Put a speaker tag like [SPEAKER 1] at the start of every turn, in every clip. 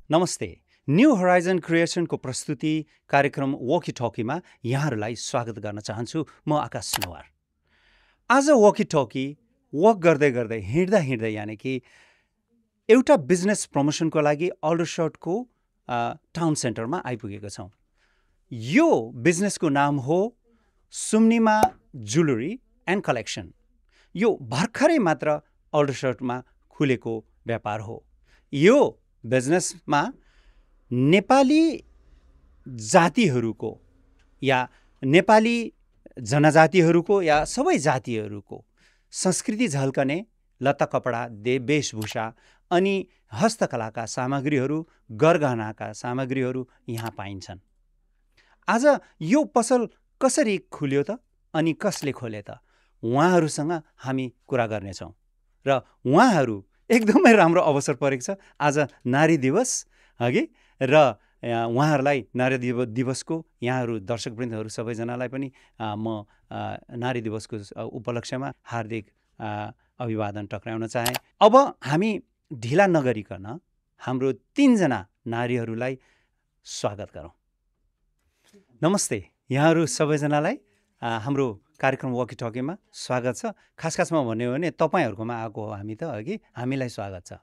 [SPEAKER 1] नमस्ते। New horizon क्रिएसनको प्रस्तुति कार्यक्रम वकी टकीमा यहाँहरूलाई स्वागत गर्न चाहन्छु। म आकाश सुनवार। आज वकी टकी वक गर्दै गर्दै हिँड्दा हिँड्दै यानि कि एउटा बिजनेस प्रमोसनको लागि अल्डरसटको टाउन सेन्टरमा आइपुगेको छौँ। यो बिजनेसको नाम हो सुम्निमा ज्वेलरी एन्ड कलेक्सन। यो भर्खरै मात्र अल्डरसटमा खुलेको व्यापार हो। यो बिजनेसमा नेपाली जातिहरूको या नेपाली जनजातिहरूको या सबै जातिहरूको संस्कृति झल्कने लत्ता कपडा वेशभूषा अनि हस्तकलाका सामग्रीहरू, गरगहनाका सामग्रीहरू यहाँ पाइन्छन्। आज यो पसल कसरी खुल्यो त अनि कसले खोले त, उहाँहरूसँग हामी कुरा गर्नेछौँ। र उहाँहरू एकदमै राम्रो अवसर परेको छ। आज नारी दिवस हगि र उहाँहरूलाई नारी दिवसको यहाँहरू दर्शकवृन्दहरू सबैजनालाई पनि म नारी दिवसको उपलक्ष्यमा हार्दिक अभिवादन टक्राउन चाहे। अब हामी ढिला नगरिकन हाम्रो 3 जना नारीहरूलाई स्वागत गरौँ। नमस्ते यहाँहरू सबैजनालाई हाम्रो कार्यक्रम वकी टकीमा स्वागत छ। खासमा भन्ने हो भने तपाईँहरूकोमा आएको हो हामी त, अघि हामीलाई स्वागत छ।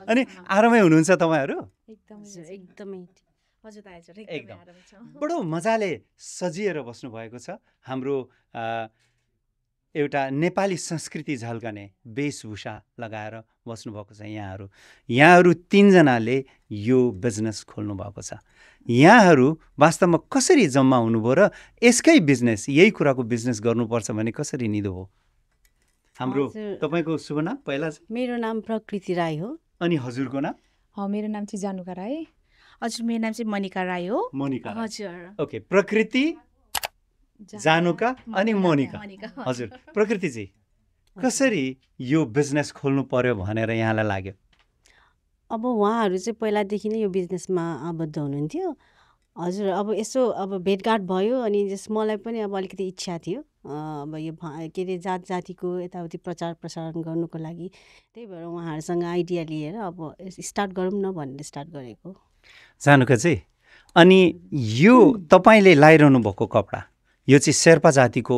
[SPEAKER 1] अनि आरामै हुनुहुन्छ तपाईँहरू?
[SPEAKER 2] एकदमै
[SPEAKER 1] बडो मजाले सजिएर बस्नु भएको छ। हाम्रो एउटा नेपाली संस्कृति झल्कने वेशभूषा लगाएर बस्नुभएको छ। यहाँहरू 3 जनाले यो बिजनेस खोल्नु भएको छ। यहाँहरू वास्तवमा कसरी जम्मा हुनुभयो र यसकै बिजनेस, यही कुराको बिजनेस गर्नुपर्छ भने कसरी निदो हो? हाम्रो तपाईँको शुभ नाम पहिला?
[SPEAKER 2] मेरो नाम प्रकृति राई हो।
[SPEAKER 1] अनि हजुरको नाम?
[SPEAKER 3] मेरो नाम चाहिँ जानुका राई।
[SPEAKER 2] हजुर, मेरो नाम चाहिँ मोनिका राई हो।
[SPEAKER 1] मोनिका।
[SPEAKER 2] हजुर।
[SPEAKER 1] ओके, प्रकृति, जानुका अनि मोनिका। हजुर, प्रकृति चाहिँ कसरी यो बिजनेस खोल्नु पर्यो भनेर यहाँलाई लाग्यो?
[SPEAKER 2] अब उहाँहरू चाहिँ पहिलादेखि नै यो बिजनेसमा आबद्ध हुनुहुन्थ्यो। हजुर, अब यसो भेटघाट भयो अनि मलाई पनि अलिकति इच्छा थियो अब यो के अरे जातिको यताउति प्रचार प्रसारण गर्नुको लागि। त्यही भएर उहाँहरूसँग आइडिया लिएर अब स्टार्ट गरौँ न भनेर स्टार्ट गरेको।
[SPEAKER 1] जानुका चाहिँ अनि यो तपाईँले लाइरहनु भएको कपडा, यो चाहिँ शेर्पा जातिको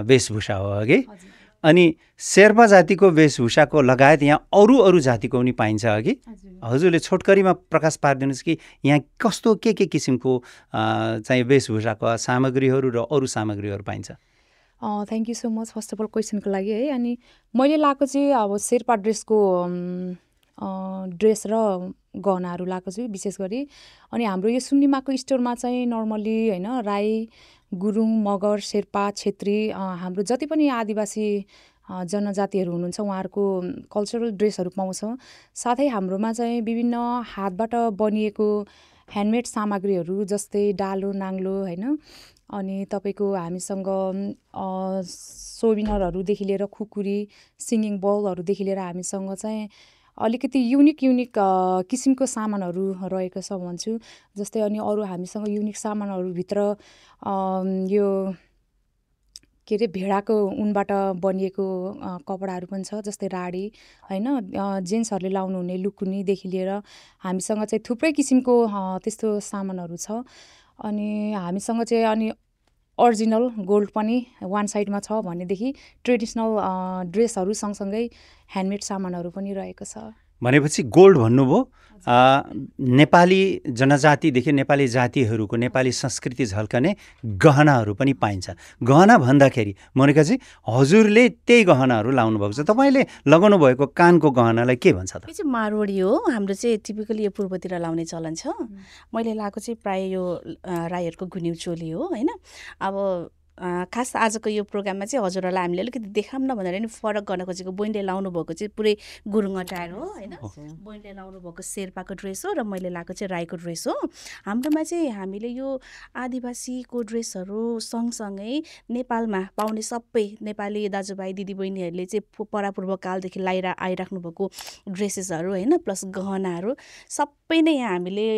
[SPEAKER 1] वेशभूषा हो अघि। अनि शेर्पा जातिको वेशभूषाको लगायत यहाँ अरू जातिको पनि पाइन्छ अघि। हजुरले छोटकरीमा प्रकाश पारिदिनुहोस् कि यहाँ कस्तो के किसिमको चाहिँ वेशभूषाको सामग्रीहरू र अरू सामग्रीहरू पाइन्छ?
[SPEAKER 3] Thank you so much first of all क्वेसनको लागि है। अनि मैले लगाएको चाहिँ अब शेर्पा ड्रेसको ड्रेस र गहनाहरू लगाएको छु विशेष गरी। अनि हाम्रो यो सुम्निमाको स्टोरमा चाहिँ नर्मली होइन, राई, गुरुङ, मगर, शेर्पा, छेत्री, हाम्रो जति पनि आदिवासी जनजातिहरू हुनुहुन्छ उहाँहरूको कल्चरल ड्रेसहरू पाउँछौँ। साथै हाम्रोमा चाहिँ विभिन्न हातबाट बनिएको ह्यान्डमेड सामग्रीहरू जस्तै डालो, नाङ्लो होइन, अनि तपाईँको हामीसँग सोभिनरहरूदेखि लिएर खुकुरी, सिङ्गिङ बलहरूदेखि लिएर हामीसँग चाहिँ अलिकति युनिक किसिमको सामानहरू रहेको छ भन्छु। जस्तै अनि अरू हामीसँग युनिक सामानहरूभित्र यो के अरे भेडाको उनबाट बनिएको कपडाहरू पनि छ, जस्तै राडी होइन, जेन्ट्सहरूले लाउनुहुने लुकुनीदेखि लिएर हामीसँग चाहिँ थुप्रै किसिमको त्यस्तो सामानहरू छ। अनि हामीसँग चाहिँ अनि ओरिजिनल गोल्ड पनि वान साइडमा छ भनेदेखि ट्रेडिसनल ड्रेसहरू सँगसँगै ह्यान्डमेड सामानहरू पनि रहेको छ।
[SPEAKER 1] भनेपछि गोल्ड भन्नुभयो, नेपाली जनजातिदेखि नेपाली जातिहरूको नेपाली संस्कृति झल्कने गहनाहरू पनि पाइन्छ। गहना भन्दाखेरि मोनिकाजी हजुरले त्यही गहनाहरू लाउनु भएको छ। तपाईँले लगाउनु भएको कानको गहनालाई के भन्छ त?
[SPEAKER 2] यो चाहिँ मारवाडी हो। हाम्रो चाहिँ टिपिकली यो पूर्वतिर लाउने चलन छ। मैले लगाएको चाहिँ प्राय यो राईहरूको गुन्यु चोली हो होइन। अब खास आजको यो प्रोग्राममा चाहिँ हजुरहरूलाई हामीले अलिकति देखाऊँ न भनेर नि फरक गर्न खोजेको। बहिनीले लाउनु भएको चाहिँ पुरै गुरुङ अटायर हो होइन, बहिनीले लाउनु भएको शेर्पाको ड्रेस हो र मैले लगाएको चाहिँ राईको ड्रेस हो। हाम्रोमा चाहिँ हामीले यो आदिवासीको ड्रेसहरू सँगसँगै नेपालमा पाउने सबै नेपाली दाजुभाइ दिदीबहिनीहरूले चाहिँ परापूर्व कालदेखि आइराख्नु भएको ड्रेसेसहरू होइन, प्लस गहनाहरू सबै नै यहाँ हामीले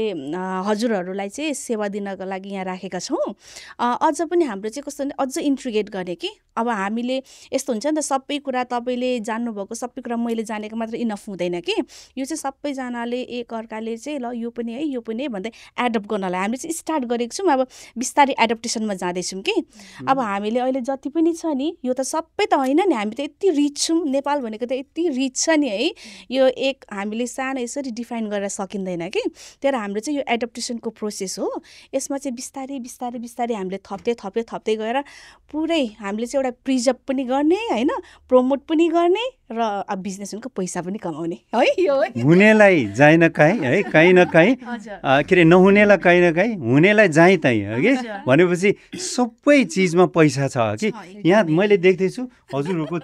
[SPEAKER 2] हजुरहरूलाई चाहिँ सेवा दिनको लागि यहाँ राखेका छौँ। अझ पनि हाम्रो चाहिँ कस्तो झन् अझ इन्ट्रिगेट गर्ने कि अब हामीले यस्तो हुन्छ नि त सबै कुरा तपाईँले जान्नुभएको सबै कुरा मैले जानेको मात्र इनफ हुँदैन कि यो चाहिँ सबैजनाले एकअर्काले चाहिँ ल यो पनि है भन्दै एडप्ट गर्नलाई हामीले चाहिँ स्टार्ट गरेको छौँ। अब बिस्तारै एडप्टेसनमा जाँदैछौँ कि अब हामीले अहिले जति पनि छ नि यो त सबै त होइन नि, हामी त यति रिच छौँ, नेपाल भनेको त यति रिच छ नि है, यो एक हामीले सानो यसरी डिफाइन गरेर सकिँदैन कि। तर हाम्रो चाहिँ यो एडप्टेसनको प्रोसेस हो, यसमा चाहिँ बिस्तारै बिस्तारै बिस्तारै हामीले थप्दै गएर पुरै हामीले चाहिँ एउटा प्रिजर्भ पनि गर्ने होइन, प्रमोट पनि गर्ने र अब बिजनेसको पैसा पनि कमाउने है। यो
[SPEAKER 1] हुनेलाई जाइ न काहीँ है, काहीँ न काहीँ के अरे नहुनेलाई काहीँ न काहीँ, हुनेलाई जाइ तहीँ हो कि भनेपछि सबै चिजमा पैसा छ कि। यहाँ मैले देख्दैछु हजुरहरूको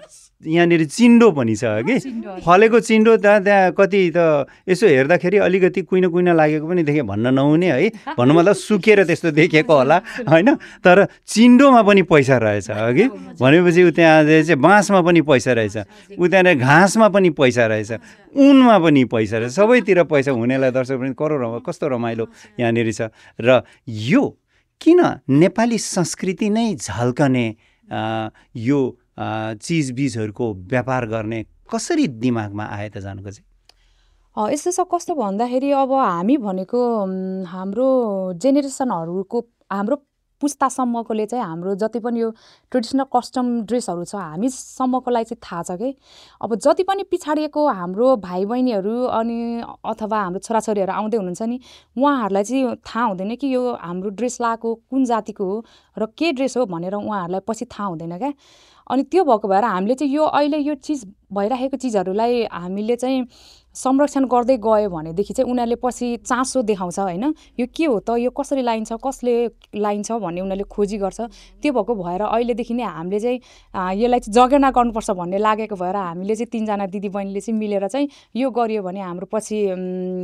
[SPEAKER 1] यहाँनिर चिन्डो पनि छ कि, फलेको चिन्डो त्यहाँ कति त यसो हेर्दाखेरि अलिकति कुइन लागेको पनि देखेँ, भन्न नहुने है, भन्नु मतलब सुकेर त्यस्तो देखेको होला होइन, तर चिन्डोमा पनि पैसा रहेछ कि भनेपछि उ त्यहाँ चाहिँ बाँसमा पनि पैसा रहेछ, उ त्यहाँनिर घाँसमा पनि पैसा रहेछ, उनमा पनि पैसा रहेछ, सबैतिर पैसा। हुनेलाई दर्शक पनि कस्तो रमाइलो यहाँनिर छ। र यो किन नेपाली संस्कृति नै झल्कने यो चिजबिजहरूको व्यापार गर्ने कसरी दिमागमा आयो त जानुको चाहिँ?
[SPEAKER 3] यस्तो छ कस्तो भन्दाखेरि अब हामी भनेको हाम्रो जेनेरेसनहरूको हाम्रो पुस्तासम्मकोले चाहिँ हाम्रो जति पनि यो ट्रेडिसनल कस्टम ड्रेसहरू छ हामीसम्मकोलाई चाहिँ थाहा छ कि अब जति पनि पिछाडिएको हाम्रो भाइ बहिनीहरू अनि अथवा हाम्रो छोराछोरीहरू आउँदै हुनुहुन्छ नि उहाँहरूलाई चाहिँ थाहा हुँदैन कि यो हाम्रो ड्रेस लगाएको कुन जातिको हो र के ड्रेस हो भनेर उहाँहरूलाई पछि थाहा हुँदैन क्या। अनि त्यो भएको भएर हामीले चाहिँ यो अहिले यो चिज भइरहेको चिजहरूलाई हामीले चाहिँ संरक्षण गर्दै गयो भनेदेखि चाहिँ उनीहरूले पछि चासो देखाउँछ होइन, यो के हो त, यो कसरी लाइन्छ, कसले लाइन्छ भन्ने उनीहरूले खोजी गर्छ। त्यो भएको भएर अहिलेदेखि नै हामीले चाहिँ यसलाई चाहिँ जगेर्ना गर्नुपर्छ भन्ने लागेको भएर हामीले चाहिँ 3 जना दिदीबहिनीले चाहिँ मिलेर चाहिँ यो गरियो भने हाम्रो पछि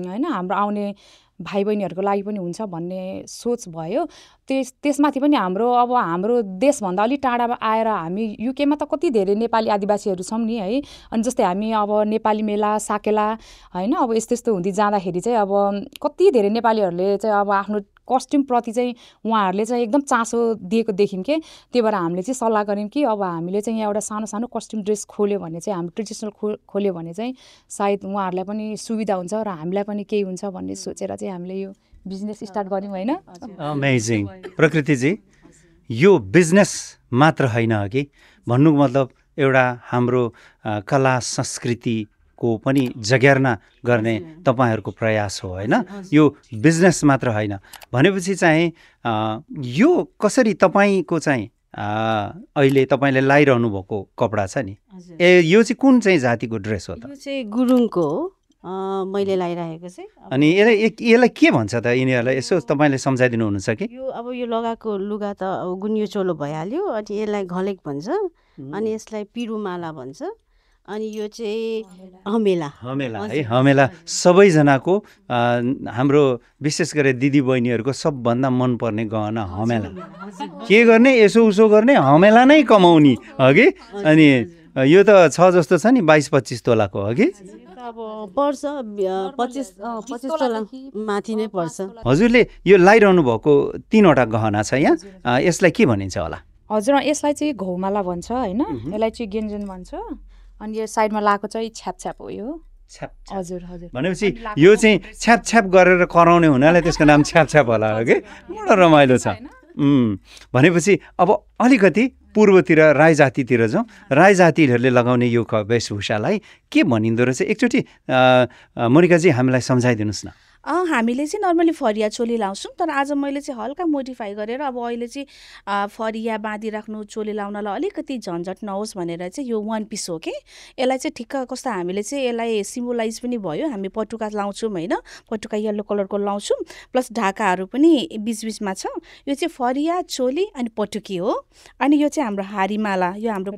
[SPEAKER 3] होइन हाम्रो आउने भाइ बहिनीहरूको लागि पनि हुन्छ भन्ने सोच भयो। त्यसमाथि पनि हाम्रो अब हाम्रो देशभन्दा अलिक टाढामा आएर हामी युकेमा त कति धेरै नेपाली आदिवासीहरू छौँ नि है। अनि जस्तै हामी अब नेपाली मेला साकेला होइन अब यस्तो हुँदै जाँदाखेरि चाहिँ अब कति धेरै नेपालीहरूले चाहिँ अब आफ्नो कस्ट्युमप्रति चाहिँ उहाँहरूले चाहिँ एकदम चासो दिएको देखिन् के। त्यही भएर हामीले चाहिँ सल्लाह गऱ्यौँ कि अब हामीले चाहिँ यहाँ एउटा सानो सानो कस्ट्युम ड्रेस खोल्यो भने चाहिँ हाम्रो ट्रेडिसनल खोल्यो भने चाहिँ सायद उहाँहरूलाई पनि सुविधा हुन्छ र हामीलाई पनि केही हुन्छ भन्ने सोचेर चाहिँ हामीले यो बिजनेस स्टार्ट गऱ्यौँ होइन।
[SPEAKER 1] अमेजिङ प्रकृतिजी, यो बिजनेस मात्र होइन कि भन्नुको मतलब एउटा हाम्रो कला संस्कृति को पनि जगेर्ना गर्ने तपाईहरूको प्रयास हो होइन, यो बिजनेस मात्र होइन भनेपछि चाहिँ यो कसरी तपाईँको चाहिँ अहिले तपाईँले लाइरहनु भएको कपडा छ नि यो चाहिँ कुन चाहिँ जातिको ड्रेस हो त?
[SPEAKER 4] यो चाहिँ गुरुङको हो मैले लाइरहेको चाहिँ।
[SPEAKER 1] अनि यसलाई के भन्छ त यिनीहरूलाई, यसो तपाईँले सम्झाइदिनु हुनुहुन्छ कि?
[SPEAKER 4] यो अब यो लगाएको लुगा त अब गुन्यो चोलो भइहाल्यो, अनि यसलाई घलेक भन्छ, अनि यसलाई पिरुमाला भन्छ, अनि यो चाहिँ हमेला
[SPEAKER 1] है। हमेला सबैजनाको हाम्रो विशेष गरेर दिदीबहिनीहरूको सबभन्दा मनपर्ने गहना हमेला। के गर्ने यसो उसो गर्ने हमेला नै कमाउने हगि। अनि यो त छ जस्तो छ नि 22-25 तोलाको हगि।
[SPEAKER 4] अब पर्छ 25 तोला माथि नै पर्छ।
[SPEAKER 1] हजुरले यो लाइरहनु भएको 3वटा गहना छ यहाँ, यसलाई के भनिन्छ होला?
[SPEAKER 3] हजुर यसलाई चाहिँ घौमाला भन्छ होइन, यसलाई चाहिँ गेन्जेन भन्छ, अनि यो साइडमा लगाएको चाहिँ छ्याप हो यो। हजुर हजुर
[SPEAKER 1] भनेपछि यो चाहिँ छ्याप गरेर कराउने हुनाले त्यसको नाम छ्याप होला हो कि। बडो रमाइलो छ। भनेपछि अब अलिकति पूर्वतिर राई जातितिर जाउँ। राई जातिहरूले लगाउने यो वेशभूषालाई के भनिँदो रहेछ एकचोटि मोनिकाजी हामीलाई सम्झाइदिनुहोस् न।
[SPEAKER 2] हामीले चाहिँ नर्मली फरिया चोली लाउँछौँ, तर आज मैले चाहिँ हल्का मोडिफाई गरेर अब अहिले चाहिँ फरिया बाँधिराख्नु चोली लाउनलाई अलिकति झन्झट नहोस् भनेर चाहिँ यो 1 पिस हो कि। यसलाई चाहिँ ठिक्क कस्तो हामीले चाहिँ यसलाई सिम्बोलाइज पनि भयो, हामी पटुका लाउँछौँ होइन, पटुका येल्लो कलरको लाउँछौँ, प्लस ढाकाहरू पनि बिचबिचमा छ। यो चाहिँ फरिया चोली अनि पटुकी हो। अनि यो चाहिँ हाम्रो हारीमाला, यो हाम्रो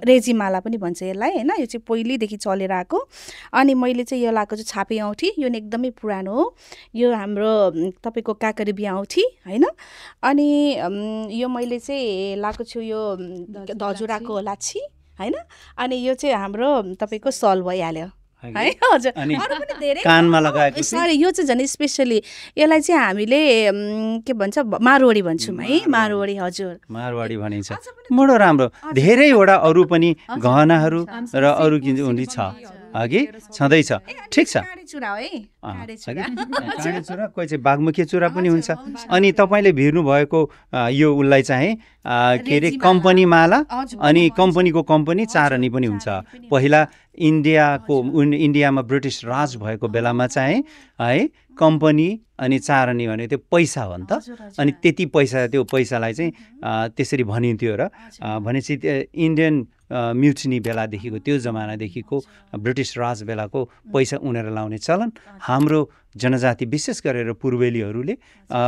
[SPEAKER 2] रेजीमाला पनि भन्छ यसलाई होइन, यो चाहिँ पहिलेदेखि चलेर आएको। अनि मैले चाहिँ यो लगाएको चाहिँ छापे औँठी, यो एकदमै पुरानो हो, यो हाम्रो तपाईँको काकरी बिहा औँठी होइन। अनि यो मैले चाहिँ लगाएको छु यो धजुराको लाछी होइन। अनि यो चाहिँ हाम्रो तपाईँको सल भइहाल्यो है हजुर
[SPEAKER 1] अनि
[SPEAKER 2] अरू पनि धेरै
[SPEAKER 1] कानमा लगाएको
[SPEAKER 2] सरी यो चाहिँ झन् स्पेसली यसलाई चाहिँ हामीले के भन्छ मारवाडी भन्छौँ है मारवाडी हजुर
[SPEAKER 1] मारवाडी भनिन्छ बडो राम्रो धेरैवटा अरू पनि गहनाहरू र अरू किन छ अघि छँदैछ ठिक छ
[SPEAKER 2] काँडे चुरा हो है काँडे चुरा
[SPEAKER 1] काँडे चुरा कोही चाहिँ बागमुखे चुरा पनि हुन्छ अनि तपाईँले भिर्नु भएको यो उसलाई चाहिँ के अरे कम्पनी माला अनि कम्पनी चारनी पनि हुन्छ पहिला इन्डियामा ब्रिटिस राज भएको बेलामा चाहिँ है कम्पनी अनि चारनी भने त्यो पैसा हो नि त अनि त्यति पैसा त्यो पैसालाई चाहिँ त्यसरी भनिन्थ्यो र भनेपछि इन्डियन म्युटिनी बेलादेखिको त्यो जमानादेखिको ब्रिटिस राज बेलाको पैसा उनेर लाउने चलन हाम्रो जनजाति विशेष गरेर पूर्वेलीहरूले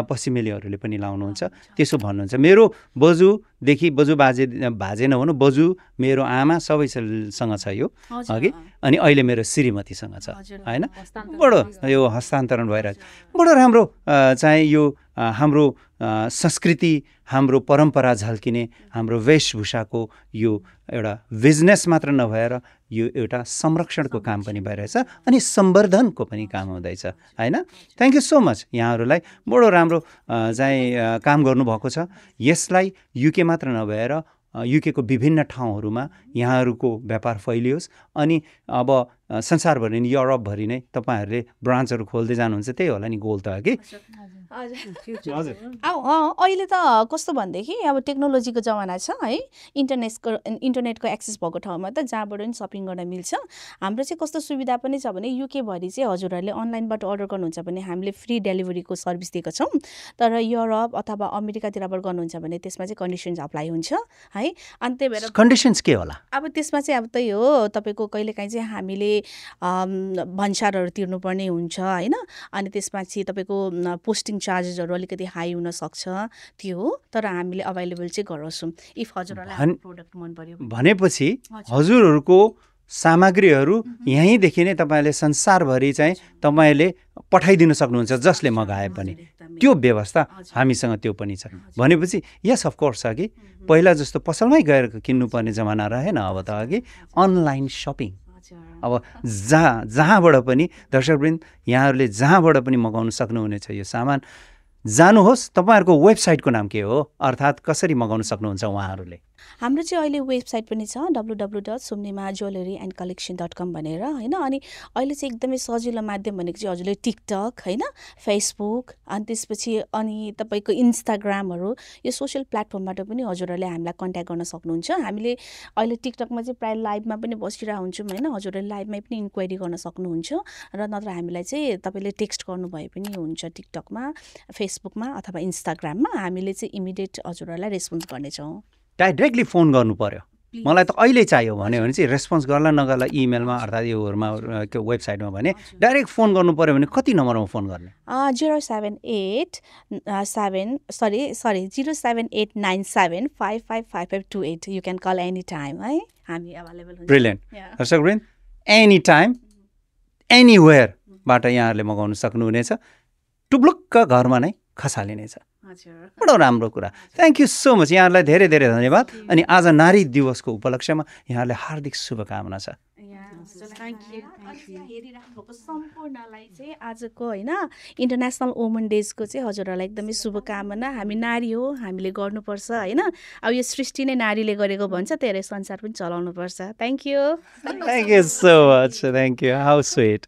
[SPEAKER 1] पश्चिमेलीहरूले पनि लाउनुहुन्छ त्यसो भन्नुहुन्छ मेरो बजुदेखि बाजे नहुनु बजु मेरो आमा सबैसँग छ यो अघि अनि अहिले मेरो श्रीमतीसँग छ होइन बडो यो हस्तान्तरण भइरहेछ बडो राम्रो चाहिँ यो हाम्रो संस्कृति हाम्रो परम्परा झल्किने हाम्रो वेशभूषाको यो एउटा बिजनेस मात्र नभएर यो एउटा संरक्षणको काम पनि भइरहेछ अनि सम्वर्धनको पनि काम हुँदैछ होइन थ्याङ्क यू सो मच यहाँहरूलाई बडो राम्रो चाहिँ काम गर्नुभएको छ यसलाई युके मात्र नभएर युकेको विभिन्न ठाउँहरूमा यहाँहरूको व्यापार फैलियोस् अनि अब संसारभरि नै युरोपभरि नै तपाईँहरूले ब्रान्चहरू खोल्दै जानुहुन्छ त्यही होला नि गोल त कि
[SPEAKER 2] अहिले त कस्तो भनेदेखि अब टेक्नोलोजीको जमाना छ है इन्टरनेटको एक्सेस भएको ठाउँमा त जहाँबाट पनि सपिङ गर्न मिल्छ हाम्रो चाहिँ कस्तो सुविधा पनि छ भने युकेभरि चाहिँ हजुरहरूले अनलाइनबाट अर्डर गर्नुहुन्छ भने हामीले फ्री डेलिभरीको सर्भिस दिएको छौँ तर युरोप अथवा अमेरिकातिरबाट गर्नुहुन्छ भने त्यसमा चाहिँ कन्डिसन्स अप्लाई हुन्छ है अनि त्यही भएर
[SPEAKER 1] कन्डिसन्स के होला
[SPEAKER 2] अब त्यसमा चाहिँ अब त्यही हो तपाईँको कहिलेकाहीँ चाहिँ हामीले भन्सारहरू तिर्नुपर्ने हुन्छ होइन अनि त्यसपछि तपाईँको पोस्टिङ चार्जेसहरू अलिकति हाई हुनसक्छ त्यो हो तर हामीले अभाइलेबल चाहिँ गराउँछौँ इफ हजुरहरूलाई प्रोडक्ट मन पर्यो
[SPEAKER 1] भनेपछि हजुरहरूको सामग्रीहरू यहीँदेखि नै तपाईँले संसारभरि चाहिँ तपाईँले पठाइदिनु सक्नुहुन्छ जसले मगाए पनि त्यो व्यवस्था हामीसँग त्यो पनि छ भनेपछि यस अफकोर्स अघि पहिला जस्तो पसलमै गएर किन्नुपर्ने जमाना रहेन अब त अघि अनलाइन सपिङ अब जहाँबाट पनि दर्शकवृन्द यहाँहरूले जहाँबाट पनि मगाउन सक्नुहुनेछ यो सामान जानुहोस् तपाईँहरूको वेबसाइटको नाम के हो अर्थात् कसरी मगाउन सक्नुहुन्छ उहाँहरूले
[SPEAKER 2] हाम्रो चाहिँ अहिले वेबसाइट पनि छ www.sumnima.jewelleryandcollection.com भनेर होइन अनि अहिले चाहिँ एकदमै सजिलो माध्यम भनेको चाहिँ हजुरले टिकटक होइन फेसबुक अनि त्यसपछि अनि तपाईँको इन्स्टाग्रामहरू यो सोसियल प्लेटफर्मबाट पनि हजुरहरूले हामीलाई कन्ट्याक्ट गर्न सक्नुहुन्छ हामीले अहिले टिकटकमा चाहिँ प्रायः लाइभमा पनि बसिरहेको हुन्छौँ होइन हजुरहरूले लाइभमै पनि इन्क्वायरी गर्न सक्नुहुन्छ र नत्र हामीलाई चाहिँ तपाईँले टेक्स्ट गर्नुभए पनि हुन्छ टिकटकमा फेसबुकमा अथवा इन्स्टाग्राममा हामीले चाहिँ इमिडिएट हजुरहरूलाई रेस्पोन्स गर्नेछौँ
[SPEAKER 1] डाइरेक्टली फोन गर्नु पर्यो मलाई त अहिले चाहियो भन्यो भने चाहिँ रेस्पोन्स गर्ला नगर्ला इमेलमा अर्थात् योहरूमा वेबसाइटमा भने डाइरेक्ट फोन गर्नु पर्यो भने कति नम्बरमा फोन गर्ने
[SPEAKER 2] 07897555528 you can call any time है हामी अभाइलेबल हुन्छ
[SPEAKER 1] ब्रिलियन्ट दर्शकवृन्द एनी टाइम एनीवेयरबाट यहाँहरूले मगाउन सक्नुहुनेछ टुप्लुक्क घरमा नै खसालिनेछ बडो राम्रो कुरा थ्याङ्क यू सो मच यहाँहरूलाई धेरै धेरै धन्यवाद अनि आज नारी दिवसको उपलक्ष्यमा यहाँहरूलाई हार्दिक शुभकामना छ
[SPEAKER 2] सम्पूर्णलाई चाहिँ आजको होइन इन्टरनेसनल वुमन डेजको चाहिँ हजुरहरूलाई एकदमै शुभकामना हामी नारी हो हामीले गर्नुपर्छ होइन अब यो सृष्टि नै नारीले गरेको भन्छ त्यही संसार पनि चलाउनुपर्छ thank you
[SPEAKER 1] so much thank you how sweet